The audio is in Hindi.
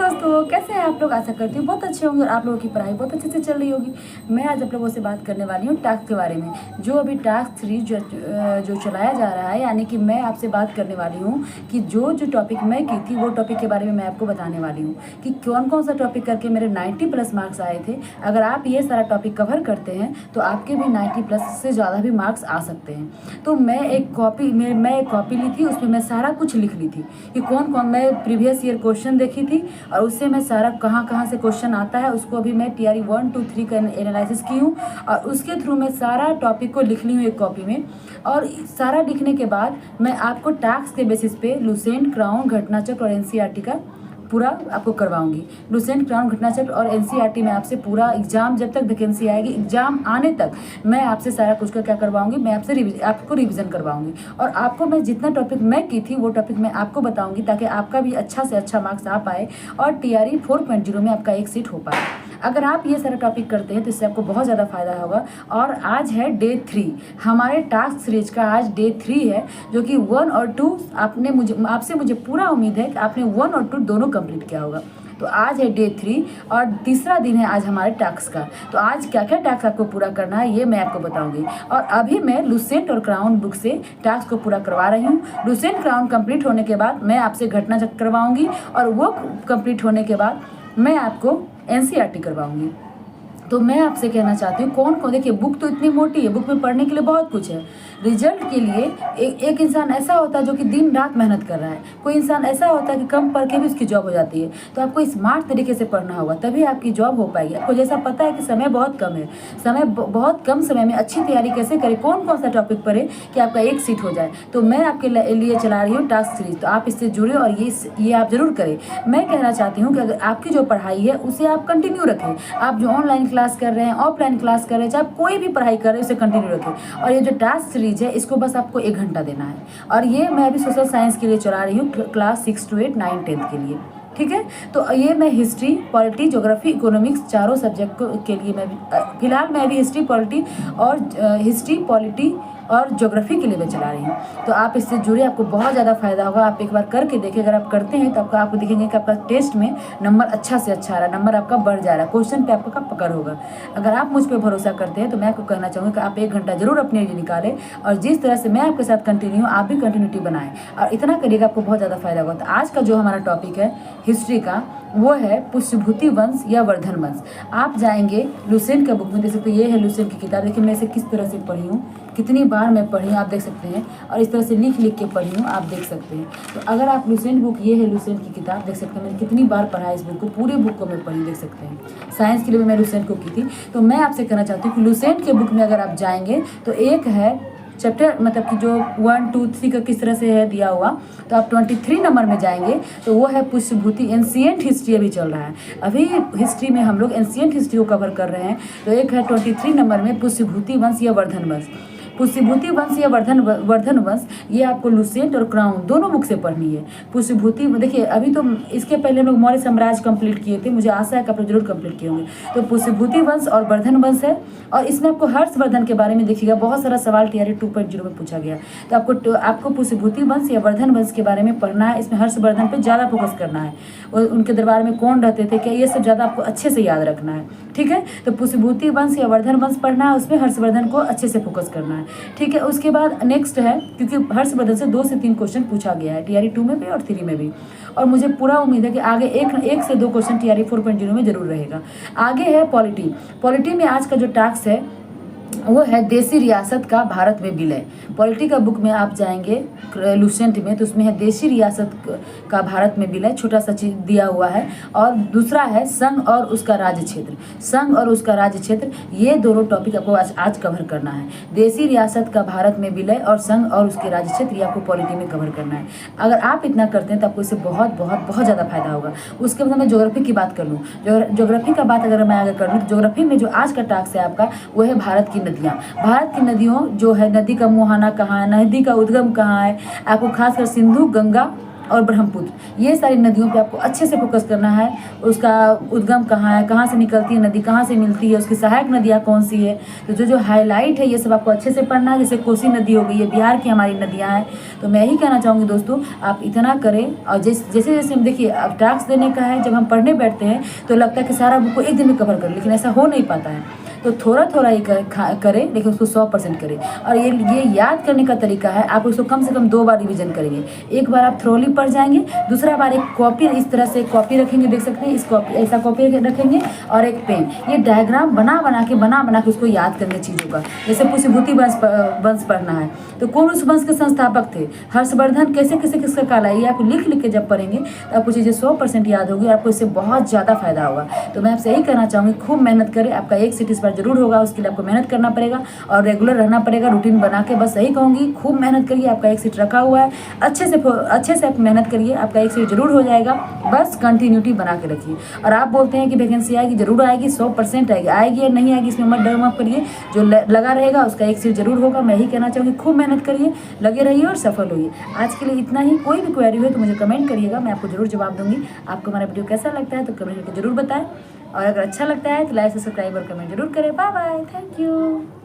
दोस्तों, कैसे हैं आप लोग। आशा करती हूँ बहुत अच्छे होंगे और आप लोगों की पढ़ाई बहुत अच्छे से चल रही होगी। मैं आज आप लोगों से बात करने वाली हूँ टास्क के बारे में। जो अभी टास्क 3 जो चलाया जा रहा है, यानी कि मैं आपसे बात करने वाली हूँ कि जो टॉपिक मैं की थी वो टॉपिक के बारे में मैं आपको बताने वाली हूँ कि कौन कौन सा टॉपिक करके मेरे 90+ मार्क्स आए थे। अगर आप ये सारा टॉपिक कवर करते हैं तो आपके भी 90+ से ज़्यादा भी मार्क्स आ सकते हैं। तो मैं एक कॉपी ली थी, उसमें मैं सारा कुछ लिख ली थी कि कौन कौन मैं प्रीवियस ईयर क्वेश्चन देखी थी और उससे मैं सारा कहाँ से क्वेश्चन आता है उसको भी मैं TRE 1, 2, 3 का एनालिसिस की हूँ और उसके थ्रू मैं सारा टॉपिक को लिख ली हूँ एक कॉपी में। और सारा लिखने के बाद मैं आपको टास्क के बेसिस पे लुसेंट, क्राउन, घटनाचक्र और NCERT का पूरा आपको करवाऊंगी। लुसेंट, क्राउन, घटनाचक्र और NCERT में आपसे पूरा एग्जाम, जब तक वैकेंसी आएगी, एग्जाम आने तक मैं आपसे सारा कुछ का क्या करवाऊंगी, मैं आपको रिवीजन करवाऊंगी और आपको मैं जितना टॉपिक मैं की थी वो टॉपिक मैं आपको बताऊंगी ताकि आपका भी अच्छा से अच्छा मार्क्स आ पाए और TRE 4.0 में आपका एक सीट हो पाए। अगर आप ये सारा टॉपिक करते हैं तो इससे आपको बहुत ज़्यादा फायदा होगा। और आज है डे 3, हमारे टास्क सीरीज का आज डे 3 है, जो कि 1 और 2 आपसे मुझे पूरा उम्मीद है कि आपने 1 और 2 दोनों कंप्लीट किया होगा। तो आज है डे 3 और तीसरा दिन है आज हमारे टास्क का। तो आज क्या क्या टास्क आपको पूरा करना है ये मैं आपको बताऊंगी। और अभी मैं लुसेंट और क्राउन बुक से टास्क को पूरा करवा रही हूँ। लुसेंट, क्राउन कंप्लीट होने के बाद मैं आपसे घटना चक्र करवाऊंगी और वो कंप्लीट होने के बाद मैं आपको NCERT करवाऊंगी। तो मैं आपसे कहना चाहती हूँ कौन देखिए, बुक तो इतनी मोटी है, बुक में पढ़ने के लिए बहुत कुछ है। रिजल्ट के लिए एक इंसान ऐसा होता है जो कि दिन रात मेहनत कर रहा है, कोई इंसान ऐसा होता है कि कम पढ़ के भी उसकी जॉब हो जाती है। तो आपको स्मार्ट तरीके से पढ़ना होगा तभी आपकी जॉब हो पाएगी। आपको जैसा पता है कि समय बहुत कम है, बहुत कम समय में अच्छी तैयारी कैसे करें, कौन सा टॉपिक पढ़े कि आपका एक सीट हो जाए। तो मैं आपके लिए चला रही हूँ टास्क सीरीज, तो आप इससे जुड़े और ये आप जरूर करें। मैं कहना चाहती हूँ कि अगर आपकी जो पढ़ाई है उसे आप कंटिन्यू रखें। आप जो ऑनलाइन क्लास कर रहे हैं, ऑफलाइन क्लास कर रहे हैं, चाहे आप कोई भी पढ़ाई कर रहे हैं उसे कंटिन्यू रखें। और ये जो टास्क सीरीज है इसको बस आपको 1 घंटा देना है। और ये मैं अभी सोशल साइंस के लिए चला रही हूँ, क्लास 6 to 8, 9, 10 के लिए, ठीक है। तो ये मैं हिस्ट्री, पॉलिटी, ज्योग्राफी, इकोनॉमिक्स चारों सब्जेक्ट के लिए मैं फिलहाल मैं अभी हिस्ट्री, पॉलिटी और ज्योग्राफी के लिए मैं चला रही हूँ। तो आप इससे जुड़े, आपको बहुत ज़्यादा फायदा होगा। आप एक बार करके देखिए, अगर आप करते हैं तो आपको देखेंगे कि आपका टेस्ट में नंबर अच्छा से अच्छा आ रहा है, नंबर आपका बढ़ जा रहा है, क्वेश्चन पे आपका पकड़ होगा। अगर आप मुझ पर भरोसा करते हैं तो मैं आपको कहना चाहूँगी कि आप 1 घंटा जरूर अपने लिए निकालें और जिस तरह से मैं आपके साथ कंटिन्यू हूँ आप भी कंटिन्यूटी बनाएं और इतना करिएगा, आपको बहुत ज़्यादा फायदा होगा। तो आज का जो हमारा टॉपिक है हिस्ट्री का वो है पुष्यभूति वंश या वर्धन वंश। आप जाएंगे लुसेंट का बुक में, देख सकते हैं ये है लुसेंट की किताब। देखिए मैं इसे किस तरह से पढ़ी हूँ, कितनी बार मैं पढ़ी हूँ आप देख सकते हैं, और इस तरह से लिख के पढ़ी हूँ आप देख सकते हैं। तो अगर आप लुसेंट बुक, ये है लुसेंट की किताब, देख सकते हैं मैंने कितनी बार पढ़ा है इस बुक को, पूरे बुक को मैं पढ़ी देख सकते हैं। साइंस के लिए भी मैं लुसेंट को की थी। तो मैं आपसे कहना चाहती हूँ कि लुसेंट के बुक में अगर आप जाएंगे तो एक है चैप्टर, मतलब कि जो 1, 2, 3 का किस तरह से है दिया हुआ, तो आप 23 नंबर में जाएंगे तो वो है पुष्यभूति। एंशिएंट हिस्ट्री अभी चल रहा है, अभी हिस्ट्री में हम लोग एंशिएंट हिस्ट्री को कवर कर रहे हैं। तो एक है 23 नंबर में पुष्यभूति वंश या वर्धन वंश। पुष्यभूति वंश या वर्धन वंश ये आपको लुसेंट और क्राउन दोनों बुक से पढ़नी है। पुष्यभूति, देखिए अभी तो इसके पहले लोग मौर्य साम्राज्य कंप्लीट किए थे, मुझे आशा है कि आप लोग जरूर कंप्लीट किए होंगे। तो पुष्यभूति वंश और वर्धन वंश है और इसमें आपको हर्षवर्धन के बारे में देखिएगा, बहुत सारा सवाल TRE 2.0 में पूछा गया। तो आपको पुष्यभूति वंश या वर्धन वंश के बारे में पढ़ना है। इसमें हर्षवर्धन पे ज़्यादा फोकस करना है और उनके दरबार में कौन रहते थे, क्या, ये सब ज़्यादा आपको अच्छे से याद रखना है, ठीक है। तो पुष्यभूति वंश या वर्धन वंश पढ़ना है, उसमें हर्षवर्धन को अच्छे से फोकस करना है, ठीक है। उसके बाद नेक्स्ट है, क्योंकि हर्षवर्धन से 2 से 3 क्वेश्चन पूछा गया है TRE 2 में भी और 3 में भी, और मुझे पूरा उम्मीद है कि आगे एक से 2 क्वेश्चन TRE 4.0 में जरूर रहेगा। आगे है पॉलिटी में आज का जो टास्क है वो है देशी रियासत का भारत में विलय। पॉलिटी का बुक में आप जाएंगे लुसेंट में तो उसमें है देशी रियासत का भारत में विलय, छोटा सा चीज दिया हुआ है। और दूसरा है संघ और उसका राज्य क्षेत्र, संघ और उसका राज्य क्षेत्र। ये दोनों टॉपिक आपको आज कवर करना है। देशी रियासत का भारत में विलय और संघ और उसके राज्य क्षेत्र, ये आपको पॉलिटी में कवर करना है। अगर आप इतना करते हैं तो आपको इससे बहुत ज़्यादा फायदा होगा। उसके बाद मैं ज्योग्राफी की बात कर लूँ, ज्योग्राफी का बात अगर मैं आगे कर लूँ तो ज्योग्राफी में जो आज का टास्क है आपका वो है भारत की नदियाँ। भारत की नदियों जो है, नदी का मुहाना कहाँ है, नदी का उद्गम कहाँ है, आपको खासकर सिंधु, गंगा और ब्रह्मपुत्र, ये सारी नदियों पे आपको अच्छे से फोकस करना है। उसका उद्गम कहाँ है, कहाँ से निकलती है नदी, कहाँ से मिलती है, उसकी सहायक नदियाँ कौन सी है, तो जो जो हाईलाइट है ये सब आपको अच्छे से पढ़ना है। जैसे कोसी नदी हो गई, ये बिहार की हमारी नदियाँ हैं। तो मैं यही कहना चाहूँगी दोस्तों, आप इतना करें। और जैसे जैसे हम देखिए, अब टास्क देने का है, जब हम पढ़ने बैठते हैं तो लगता है कि सारा बुक को एक दिन में कवर कर, लेकिन ऐसा हो नहीं पाता है। तो थोड़ा थोड़ा ही करें, लेकिन उसको 100% करें। और ये याद करने का तरीका है, आप उसको कम से कम 2 बार रिवीजन करेंगे। एक बार आप थ्रोली पढ़ जाएंगे, दूसरा बार एक कॉपी, इस तरह से कॉपी रखेंगे, देख सकते हैं इस कॉपी, ऐसा कॉपी रखेंगे और एक पेन, ये डायग्राम बना बना के उसको याद करेंगे चीज़ों का। जैसे पुष्यभूति वंश पढ़ना है तो कौन उस वंश के संस्थापक थे, हर्षवर्धन कैसे कैसे किसका काल है, ये आप लिख लिख के जब पढ़ेंगे तो आपको चीज़ें 100% याद होगी, आपको इससे बहुत ज़्यादा फायदा होगा। तो मैं आपसे यही कहना चाहूँगी, खूब मेहनत करें। आपका एक सीट इस बार जरूर होगा, उसके लिए आपको मेहनत करना पड़ेगा और रेगुलर रहना पड़ेगा, रूटीन बना के। बस यही कहूँगी, खूब मेहनत करिए। आपका एक सीट रखा हुआ है, अच्छे से आप मेहनत करिए, आपका एक सीट जरूर हो जाएगा। बस कंटिन्यूटी बना के रखिए। और आप बोलते हैं कि वैकेंसी आएगी, जरूर आएगी, 100% आएगी। आएगी या नहीं आएगी इसमें मत डर मत करिए, जो लगा रहेगा उसका एक सीट जरूर होगा। मैं यही कहना चाहूँगी, खूब मेहनत करिए, लगे रहिए और सफल होइए। आज के लिए इतना ही। कोई भी क्वेरी हो तो मुझे कमेंट करिएगा, मैं आपको जरूर जवाब दूंगी। आपको हमारा वीडियो कैसा लगता है तो कमेंट करके जरूर बताएं, और अगर अच्छा लगता है तो लाइक, सब्सक्राइब और कमेंट जरूर करें। Bye bye, thank you.